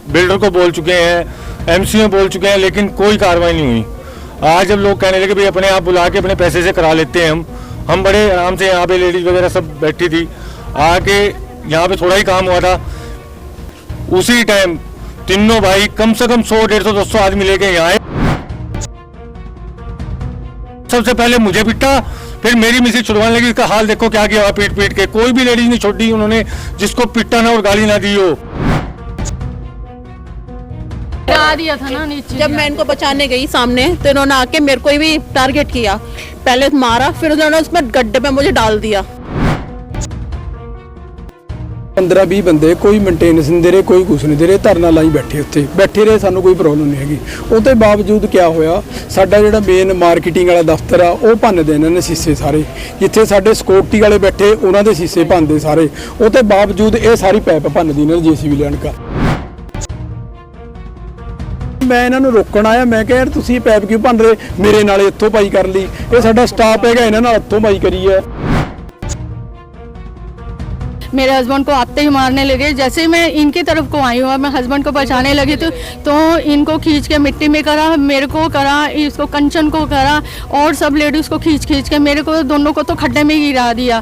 Builder को बोल चुके हैं, एमसी में बोल चुके हैं, लेकिन कोई कार्रवाई नहीं हुई। आज जब लोग कहने लगे भाई अपने आप बुला के अपने पैसे से करा लेते हैं, हम बड़े आराम से यहाँ पे लेडीज वगैरह सब बैठी थी, आके यहाँ पे थोड़ा ही काम हुआ था, उसी टाइम तीनों भाई कम से कम 100, 150, 200 आदमी लेके यहाँ आए। सबसे पहले मुझे पिटा, फिर मेरी मिसेज छुड़वाने लगी, इसका हाल देखो क्या किया पीट पीट के। कोई भी लेडीज नहीं छोड़ी उन्होंने जिसको पिटा ना और गाली ना दी हो। दिया था ना नीचे। जब मैं इनको बचाने गई सामने तो इन्होंने आके मेरे को भी टारगेट किया, पहले मारा फिर उन्होंने उसमें गड्ढे में मुझे डाल दिया। 15-20 बंदे कोई मेंटेनेंस नहीं दे रहे, कोई कुछ नहीं दे रहे, धरना लाई बैठे उत्थे बैठे रहे, सानू कोई प्रॉब्लम नहीं हैगी। ਉਹਦੇ ਬਾਵਜੂਦ क्या ਹੋਇਆ, ਸਾਡਾ ਜਿਹੜਾ ਮੇਨ ਮਾਰਕੀਟਿੰਗ ਵਾਲਾ ਦਫ਼ਤਰ ਆ ਉਹ ਭੰਨਦੇ ਇਹਨਾਂ ਨੇ ਸ਼ੀਸ਼ੇ ਸਾਰੇ, ਜਿੱਥੇ ਸਾਡੇ ਸਿਕਿਉਰਿਟੀ ਵਾਲੇ ਬੈਠੇ ਉਹਨਾਂ ਦੇ ਸ਼ੀਸ਼ੇ ਭੰਨਦੇ ਸਾਰੇ। ਉਹਦੇ ਬਾਵਜੂਦ ਇਹ ਸਾਰੀ ਪੈਪ ਭੰਨਦੀ ਇਹਨਾਂ ਨੇ ਜੀਸੀਬੀ ਲੈਣ ਕਾ। मैं इन्होंने रोकण आया, मैं कहा यार तुसीं पैप क्यों भन रहे, मेरे नाल इत्थों पाई कर ली, ये साडा स्टाफ है इन्हां नाल हत्थों पाई करी है। मेरे हस्बैंड को आते ही मारने लगे। जैसे ही मैं इनकी तरफ को आई हूँ, मैं हस्बैंड को बचाने लगी तो इनको खींच के मिट्टी में करा, मेरे को करा, इसको कंचन को करा और सब लेडीज को खींच के मेरे को दोनों को तो खड्डे में गिरा दिया।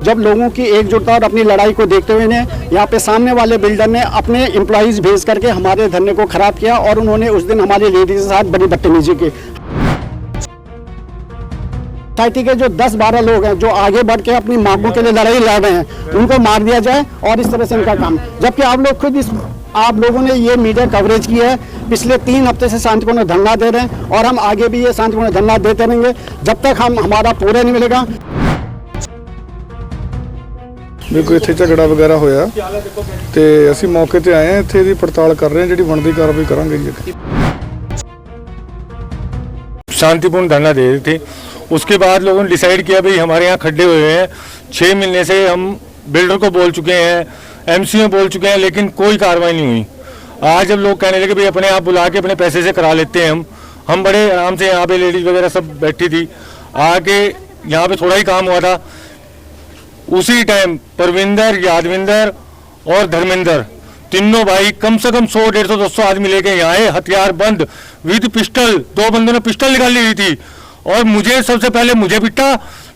जब लोगों की एकजुटता और अपनी लड़ाई को देखते हुए ने यहाँ पे सामने वाले बिल्डर ने अपने एम्प्लॉइज भेज करके हमारे धरने को खराब किया और उन्होंने उस दिन हमारी लेडीज के साथ बड़ी बदतमीजी की। सोसाइटी के जो 10-12 लोग हैं जो आगे बढ़ के अपनी मांगों के लिए लड़ाई लड़ रहे हैं, उनको मार दिया जाए और इस तरह से इनका काम। जबकि आप लोग खुद आप लोगों ने ये मीडिया कवरेज की है, पिछले 3 हफ्ते से शांतिपूर्ण धरना दे रहे हैं और हम आगे भी ये शांतिपूर्ण धरना देते रहेंगे जब तक हमारा पूरा नहीं मिलेगा। देखो इत्थे झगड़ा वगैरह होया ते असीं मौके ते आए हैं, इत्थे दी पड़ताल कर रहे हैं, जिहड़ी बनदी कार्रवाई करांगे जी। शांतिपूर्ण धरना दे रहे थे, उसके बाद लोगों ने डिसाइड किया भाई हमारे यहाँ खड्डे हुए हैं, 6 महीने से हम बिल्डर को बोल चुके हैं, एमसी में बोल चुके हैं, लेकिन कोई कार्रवाई नहीं हुई। आज जब लोग कहने लगे भाई अपने आप बुला के अपने पैसे से करा लेते हैं, हम बड़े आराम से यहाँ पे लेडीज वगैरह सब बैठी थी, आके यहाँ पे थोड़ा ही काम हुआ था, उसी टाइम परविंदर, यादविंदर और धर्मेंद्र तीनों भाई कम से कम 100, 150, 200 आदमी लेके यहाँ आए, हथियार बंद विद पिस्टल। 2 बंदों ने पिस्टल निकाली हुई थी और मुझे सबसे पहले मुझे पिटा,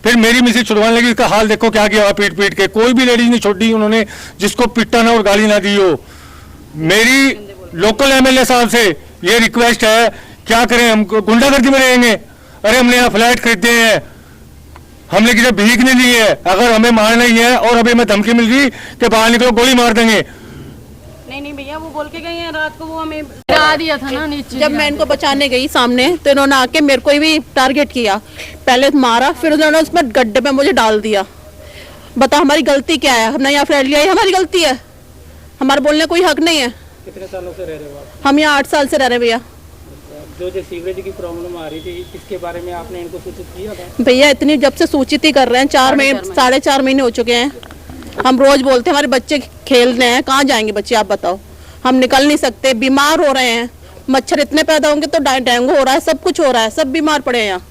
फिर मेरी मिसेज छुड़वाने लगी, इसका हाल देखो क्या किया पीट पीट के। कोई भी लेडीज नहीं छोड़ी उन्होंने जिसको पिटा ना और गाली ना दी हो। मेरी लोकल एमएलए साहब से ये रिक्वेस्ट है, क्या करें, हम गुंडागर्दी में रहेंगे? अरे हमने यहाँ फ्लैट खरीदे हैं, हमने किसी भीख नहीं ली है, अगर हमें मारना ही है और अभी हमें धमकी मिल गई कि बाहर निकलो गोली मार देंगे। नहीं भैया, वो बोल के गए हैं रात को, वो हमें गिरा दिया था ना नीचे। जब मैं इनको बचाने गई सामने तो इन्होंने आके मेरे को भी टारगेट किया, पहले मारा फिर उन्होंने उसमें गड्ढे में मुझे डाल दिया। बताओ हमारी गलती क्या है? हमने यहाँ फ्लैट लिया, हमारी गलती है, हमारे बोलने कोई हक नहीं है। कितने सालों से रह रहे हो आप? हम यहाँ 8 साल से रह रहे भैया। जो सीवरेज की प्रॉब्लम आ रही थी, इसके बारे में आपने इनको सूचित किया था? भैया इतनी जब से सूचित ही कर रहे हैं, 4 महीने 4.5 महीने हो चुके हैं। हम रोज बोलते हैं हमारे बच्चे खेल रहे हैं, कहाँ जाएंगे बच्चे आप बताओ? हम निकल नहीं सकते, बीमार हो रहे हैं, मच्छर इतने पैदा होंगे तो डेंगू हो रहा है, सब कुछ हो रहा है, सब बीमार पड़े हैं यहाँ।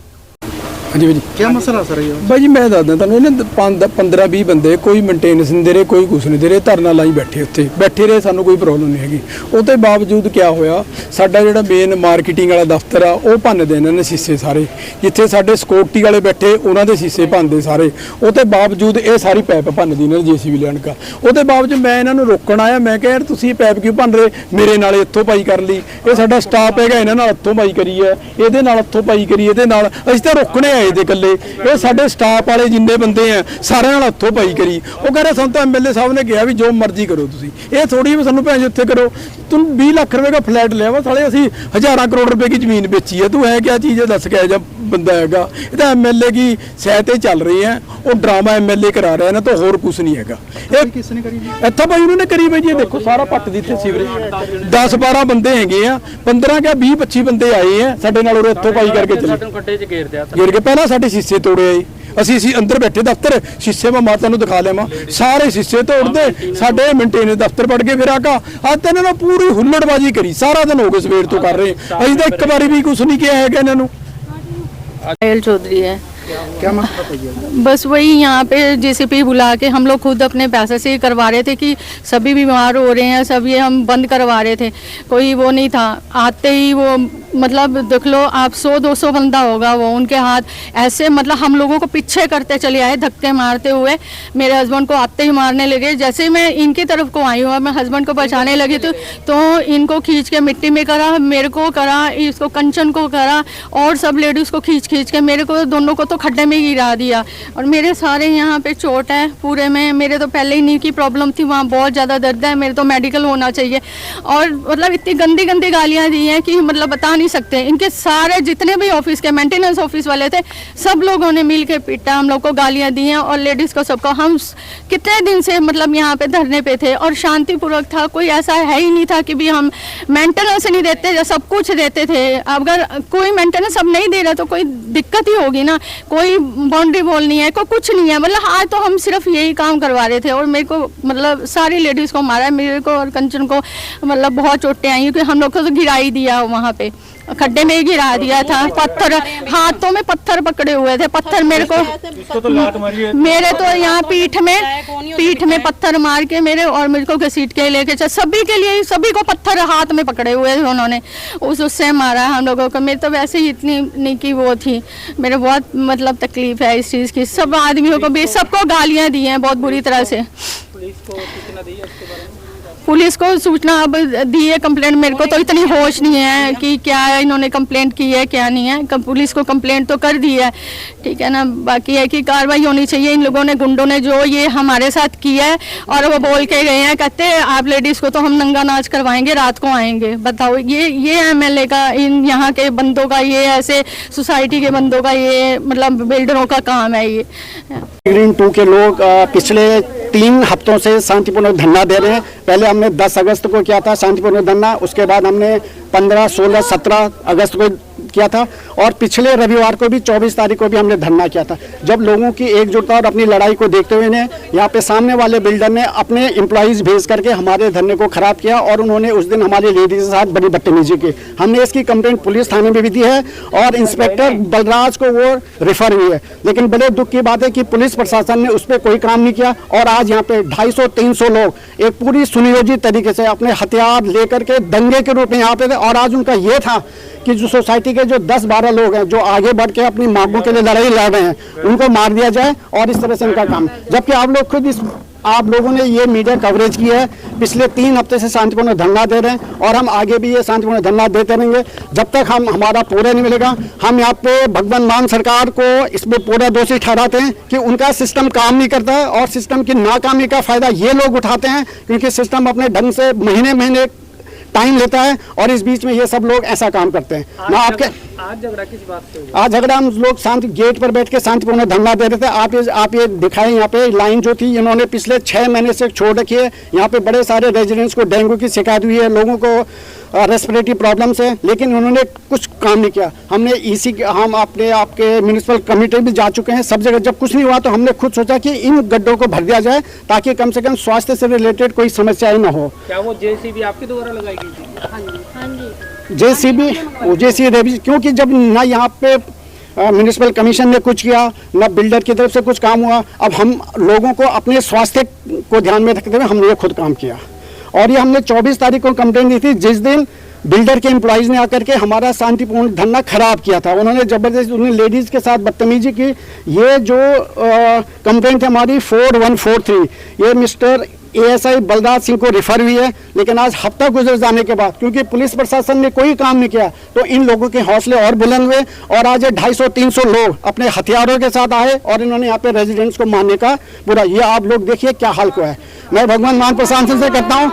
हाँ जी भाई, क्या मसला सर ये? भाई जी मैं दस दिं तुहानूं, 15-20 बंदे कोई मेंटेनेंस नहीं दे रहे, कोई कुछ नहीं दे रहे, धरना लाई बैठे उत्थे बैठे रहे, सानू कोई प्रॉब्लम नहीं हैगी। ਉਹਦੇ ਬਾਵਜੂਦ क्या होया, ਸਾਡਾ ਜਿਹੜਾ ਮੇਨ ਮਾਰਕੀਟਿੰਗ ਵਾਲਾ ਦਫ਼ਤਰ ਆ ਉਹ ਭੰਨਦੇ ਇਹਨਾਂ ਨੇ ਸ਼ੀਸ਼ੇ ਸਾਰੇ, ਜਿੱਥੇ ਸਾਡੇ ਸਿਕਿਉਰਿਟੀ ਵਾਲੇ ਬੈਠੇ ਉਹਨਾਂ ਦੇ ਸ਼ੀਸ਼ੇ ਭੰਨਦੇ ਸਾਰੇ। ਉਹਦੇ ਬਾਵਜੂਦ ਇਹ ਸਾਰੀ ਪੈਪ ਭੰਨਦੀ ਇਹਨਾਂ ਨੇ ਜੀਸੀਬੀ ਲੈਣ ਕਾ। ਉਹਦੇ ਬਾਵਜੂਦ ਮੈਂ ਇਹਨਾਂ ਨੂੰ ਰੋਕਣ ਆਇਆ, ਮੈਂ ਕਿਹਾ ਯਾਰ ਤੁਸੀਂ ਪੈਪ ਕਿਉਂ ਭੰਨ ਰਹੇ, ਮੇਰੇ ਨਾਲ ਇੱਥੋਂ ਪਾਈ ਕਰ ਲਈ, ਇਹ ਸਾਡਾ ਸਟਾਫ ਹੈਗਾ ਇਹਨਾਂ ਨਾਲ ਹੱਥੋਂ ਪਾਈ ਕਰੀ ਹੈ, ਇਹਦੇ ਨਾਲ ਹੱਥੋਂ ਪਾਈ ਕਰੀ, ਇਹਦੇ ਨਾਲ ਅਸੀਂ ਤਾਂ ਰੋਕਣੇ ਆਏ ਦੇ ਇਕੱਲੇ, ਇਹ ਸਾਡੇ ਸਟਾਫ ਵਾਲੇ ਜਿੰਨੇ ਬੰਦੇ ਆ ਸਾਰਿਆਂ ਨਾਲ ਹੱਥੋਂ ਪਾਈ ਕਰੀ। ਉਹ ਕਹਿੰਦੇ ਸਾਨੂੰ ਤਾਂ ਐਮਐਲਏ ਸਾਹਿਬ ਨੇ ਕਿਹਾ ਵੀ ਜੋ ਮਰਜ਼ੀ ਕਰੋ ਤੁਸੀਂ, ਇਹ ਥੋੜੀ ਵੀ ਸਾਨੂੰ ਭੈਣ ਉੱਥੇ ਕਰੋ, ਤੂੰ 20 ਲੱਖ ਰੁਪਏ ਦਾ ਫਲੈਟ ਲਿਆ ਵਾ ਸਾਲੇ, ਅਸੀਂ हज़ारों करोड़ रुपए की जमीन बेची है, तू है क्या चीज़ है, दस क्या जब बंदा हैगा। ये तो एमएलए की सहायता चल रही है, वो ड्रामा एमएलए करा रहे हैं ना, तो होर कुछ नहीं हैगा। इतना भाई उन्होंने करी भाई जी देखो सारा पट दी इत्थे सीवरेज, 10-12 बंदे हैगे आ, 15 क्या 20-25 बंदे आए हैं साडे नाल, इत्थों पाई करके चले गिर के पहला साडे शीशे तोड़े आए, ਅਸੀਂ ਅੰਦਰ ਬੈਠੇ ਦਫ਼ਤਰ, ਸ਼ੀਸ਼ੇ ਮੈਂ ਮਾਤਾ ਨੂੰ ਦਿਖਾ ਲਿਆਵਾਂ, ਸਾਰੇ ਸ਼ੀਸ਼ੇ ਤੋੜਦੇ, ਸਾਡੇ ਮੇਨਟੇਨੈਂਸ ਦਫ਼ਤਰ ਪੜ ਕੇ ਫਿਰ ਆਕਾ ਅੱਜ ਤਾਂ ਇਹਨਾਂ ਨੇ ਪੂਰੀ ਹੁੱਲੜਬਾਜ਼ੀ ਕਰੀ, ਸਾਰਾ ਦਿਨ ਹੋ ਗਏ ਸਵੇਰ ਤੋਂ ਕਰ ਰਹੇ, ਅਸੀਂ ਤਾਂ ਇੱਕ ਵਾਰੀ ਵੀ ਕੁਝ ਨਹੀਂ ਕਿਹਾ ਹੈਗਾ ਇਹਨਾਂ ਨੂੰ। पायल चौधरी है। क्या मसला था? बस वही यहाँ पे जेसीपी बुला के हम लोग खुद अपने पैसे से ही करवा रहे थे कि सभी बीमार हो रहे हैं, सब ये हम बंद करवा रहे थे। कोई वो नहीं था, आते ही वो मतलब देख लो आप 100-200 बंदा होगा वो, उनके हाथ ऐसे मतलब हम लोगों को पीछे करते चले आए धक्के मारते हुए। मेरे हस्बैंड को आते ही मारने लगे। जैसे ही मैं इनकी तरफ को आई हूँ, मैं हस्बैंड को बचाने लगी तो इनको खींच के मिट्टी में करा, मेरे को करा, इसको कंचन को करा और सब लेडीज़ को खींच के मेरे को दोनों को तो खड्डे में गिरा दिया। और मेरे सारे यहाँ पे चोट है पूरे में। मेरे तो पहले ही नी की प्रॉब्लम थी, वहाँ बहुत ज़्यादा दर्द है, मेरे तो मेडिकल होना चाहिए। और मतलब इतनी गंदी गंदी गालियाँ दी हैं कि मतलब बता नहीं सकते। इनके सारे जितने भी ऑफिस के मेंटेनेंस ऑफिस वाले थे सब लोगों ने मिल के पीटा, हम लोग को गालियाँ दी हैं और लेडीज़ को सबको। हम कितने दिन से मतलब यहाँ पे धरने पे थे और शांतिपूर्वक था, कोई ऐसा है ही नहीं था कि भी हम मेंटेनेंस नहीं देते, सब कुछ देते थे। अगर कोई मेंटेनेंस अब नहीं दे रहा तो कोई दिक्कत ही होगी ना, कोई बाउंड्री वॉल नहीं है, कोई कुछ नहीं है। मतलब आज तो हम सिर्फ यही काम करवा रहे थे और मेरे को मतलब सारी लेडीज़ को मारा है, मेरे को और कंचन को मतलब बहुत चोटें आई क्योंकि हम लोग को तो गिरा ही दिया वहाँ पे, खड्डे में ही गिरा दिया था। पत्थर हाथों में पत्थर पकड़े हुए थे, पत्थर मेरे को मेरे तो यहाँ पीठ में पत्थर मार के मेरे और मेरे को घसीट के लेके चल, सभी के लिए सभी को पत्थर हाथ में पकड़े हुए थे उन्होंने, उससे मारा हम लोगों को। मेरे तो वैसे ही इतनी नहीं की वो थी, मेरे बहुत मतलब तकलीफ है इस चीज़ की। सब आदमियों को भी सबको गालियाँ दी हैं बहुत बुरी तरह से। पुलिस को सूचना दी है इसके बारे में? पुलिस को सूचना अब दी है, कंप्लेंट मेरे को तो इतनी होश नहीं है कि क्या इन्होंने कंप्लेंट की है क्या नहीं है। पुलिस को कंप्लेंट तो कर दी है, ठीक है ना। बाकी है कि कार्रवाई होनी चाहिए। इन लोगों ने, गुंडों ने जो ये हमारे साथ किया है और वो बोल के गए हैं, कहते हैं आप लेडीज़ को तो हम नंगा नाच करवाएंगे, रात को आएंगे। बताओ ये एमएलए का, इन यहाँ के बंदों का, ये ऐसे सोसाइटी के बंदों का, ये मतलब बिल्डरों का काम है ये। ग्रीन 2 के लोग पिछले 3 हफ्तों से शांतिपूर्ण धरना दे रहे हैं। पहले हमने 10 अगस्त को किया था शांतिपूर्ण धरना, उसके बाद हमने 15, 16, 17 अगस्त को किया था और पिछले रविवार को भी 24 तारीख को भी हमने धरना किया था। जब लोगों की एकजुटता और अपनी लड़ाई को देखते हुए ने यहाँ पे सामने वाले बिल्डर ने अपने एम्प्लॉइज भेज करके हमारे धरने को खराब किया और उन्होंने उस दिन हमारी लेडीज के साथ बड़ी बदतमीजी की। हमने इसकी कंप्लेंट पुलिस थाने में भी दी है और इंस्पेक्टर बलराज को वो रेफर हुई है। लेकिन बड़े दुख की बात है कि पुलिस प्रशासन ने उस पर कोई काम नहीं किया और आज यहाँ पे 250-300 लोग एक पूरी सुनियोजित तरीके से अपने हथियार लेकर के दंगे के रूप में यहाँ पे थे। और आज उनका ये था कि जो सोसाइटी के जो 10-12 लोग हैं जो आगे बढ़ के अपनी मांगों के लिए लड़ाई लड़ रहे हैं, उनको मार दिया जाए और इस तरह से इनका काम। जबकि आप लोग खुद आप लोगों ने ये मीडिया कवरेज की है, पिछले 3 हफ्ते से शांतिपूर्ण धरना दे रहे हैं और हम आगे भी ये शांतिपूर्ण धरना देते रहेंगे जब तक हमारा पूरा नहीं मिलेगा। हम यहाँ पे भगवंत मान सरकार को इसमें पूरा दोषी ठहराते हैं कि उनका सिस्टम काम नहीं करता है और सिस्टम की नाकामी का फायदा ये लोग उठाते हैं क्योंकि सिस्टम अपने ढंग से महीने टाइम लेता है और इस बीच में ये सब लोग ऐसा काम करते हैं। आज झगड़ा किस बात से हुआ? आज झगड़ा हम लोग शांति गेट पर बैठ के शांतिपूर्ण धरना दे रहे थे। आप ये दिखाएं, यहाँ पे लाइन जो थी इन्होंने पिछले 6 महीने से छोड़ रखी है। यहाँ पे बड़े सारे रेजिडेंट्स को डेंगू की शिकायत हुई है, लोगों को रेस्पिरेटरी प्रॉब्लम से, लेकिन उन्होंने कुछ काम नहीं किया। हमने हम आपके म्यूनिसिपल कमेटी भी जा चुके हैं सब जगह। जब कुछ नहीं हुआ तो हमने खुद सोचा कि इन गड्ढों को भर दिया जाए ताकि कम से कम स्वास्थ्य से रिलेटेड कोई समस्याएं न हो। क्या वो जेसीबी आपके द्वारा लगाई गई थी? जेसीबी क्योंकि जब ना यहाँ पे म्यूनिसिपल कमीशन ने कुछ किया ना बिल्डर की तरफ से कुछ काम हुआ, अब हम लोगों को अपने स्वास्थ्य को ध्यान में रखते हुए हमने ये खुद काम किया। और ये हमने 24 तारीख को कंप्लेंट दी थी जिस दिन बिल्डर के एम्प्लॉइज ने आकर के हमारा शांतिपूर्ण धरना खराब किया था। उन्होंने जबरदस्ती उन्हें लेडीज़ के साथ बदतमीजी की। ये जो कंप्लेंट है हमारी 4143, ये मिस्टर ASI बलराज सिंह को रेफर हुई है। लेकिन आज हफ्ता गुजर जाने के बाद क्योंकि पुलिस प्रशासन ने कोई काम नहीं किया तो इन लोगों के हौसले और बुलंद हुए और आज 250-300 लोग अपने हथियारों के साथ आए और इन्होंने यहाँ पे रेजिडेंट्स को मारने का पूरा, ये आप लोग देखिए क्या हाल को है। मैं भगवान मान प्रशासन से कहता हूँ,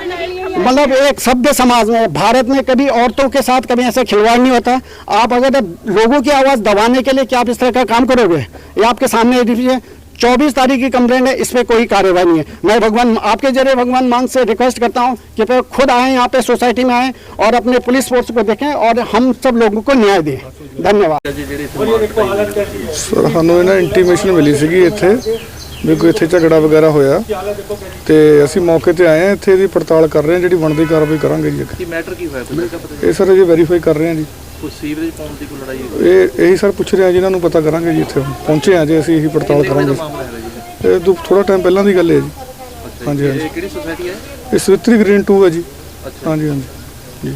मतलब एक सभ्य समाज में भारत में कभी औरतों के साथ कभी ऐसा खिलवाड़ नहीं होता। आप अगर लोगों की आवाज़ दबाने के लिए क्या आप इस तरह का काम करोगे? ये आपके सामने दीजिए। 24 तारीख की कंप्लेंट है, इस पर कोई कार्रवाई नहीं है। मैं आपके जरिए भगवान मान से रिक्वेस्ट करता हूँ कि खुद आए यहाँ पे सोसाइटी में आए और अपने पुलिस फोर्स को देखें और हम सब लोगों को न्याय दें। धन्यवाद। सर ਸਾਨੂੰ ਇਹਨਾਂ ਇੰਟੀਮੇਸ਼ਨ ਮਿਲੀ ਸੀਗੀ ਇੱਥੇ ਵੀ ਕੋਈ ਇੱਥੇ ਝਗੜਾ ਵਗੈਰਾ ਹੋਇਆ ਤੇ ਅਸੀਂ ਮੌਕੇ ਤੇ ਆਏ ਹਾਂ। ਇੱਥੇ ਦੀ ਪੜਤਾਲ ਕਰ ਰਹੇ ਹਾਂ, ਜਿਹੜੀ ਬਣਦੀ ਕਾਰਵਾਈ ਕਰਾਂਗੇ ਜੀ। ਕੀ ਮੈਟਰ ਕੀ ਹੋਇਆ, ਕੁਝ ਪਤਾ? ਇਹ ਸਰ ਜੀ ਵੈਰੀਫਾਈ ਕਰ ਰਹੇ ਹਾਂ ਜੀ। ਕੋਈ ਸੀਵਰੇਜ ਪਾਉਣ ਦੀ ਕੋਈ ਲੜਾਈ ਇਹੀ ਸਰ ਪੁੱਛ ਰਹੇ ਆ ਜੀ, ਇਹਨਾਂ ਨੂੰ ਪਤਾ ਕਰਾਂਗੇ ਜੀ। ਇੱਥੇ ਪਹੁੰਚੇ ਆ ਜੀ ਅਸੀਂ, ਇਹੀ ਪੜਤਾਲ ਕਰਾਂਗੇ। ਮਾਮਲਾ ਹੈਗਾ ਜੀ ਇਹ ਥੋੜਾ ਟਾਈਮ ਪਹਿਲਾਂ ਦੀ ਗੱਲ ਹੈ ਜੀ। ਹਾਂਜੀ ਹਾਂਜੀ, ਇਹ ਕਿਹੜੀ ਸੁਸਾਇਟੀ ਹੈ? ਇਹ ਸਵਿਤਰੀ ਗ੍ਰੀਨ 2 ਹੈ ਜੀ। ਹਾਂਜੀ ਹਾਂਜੀ ਜੀ।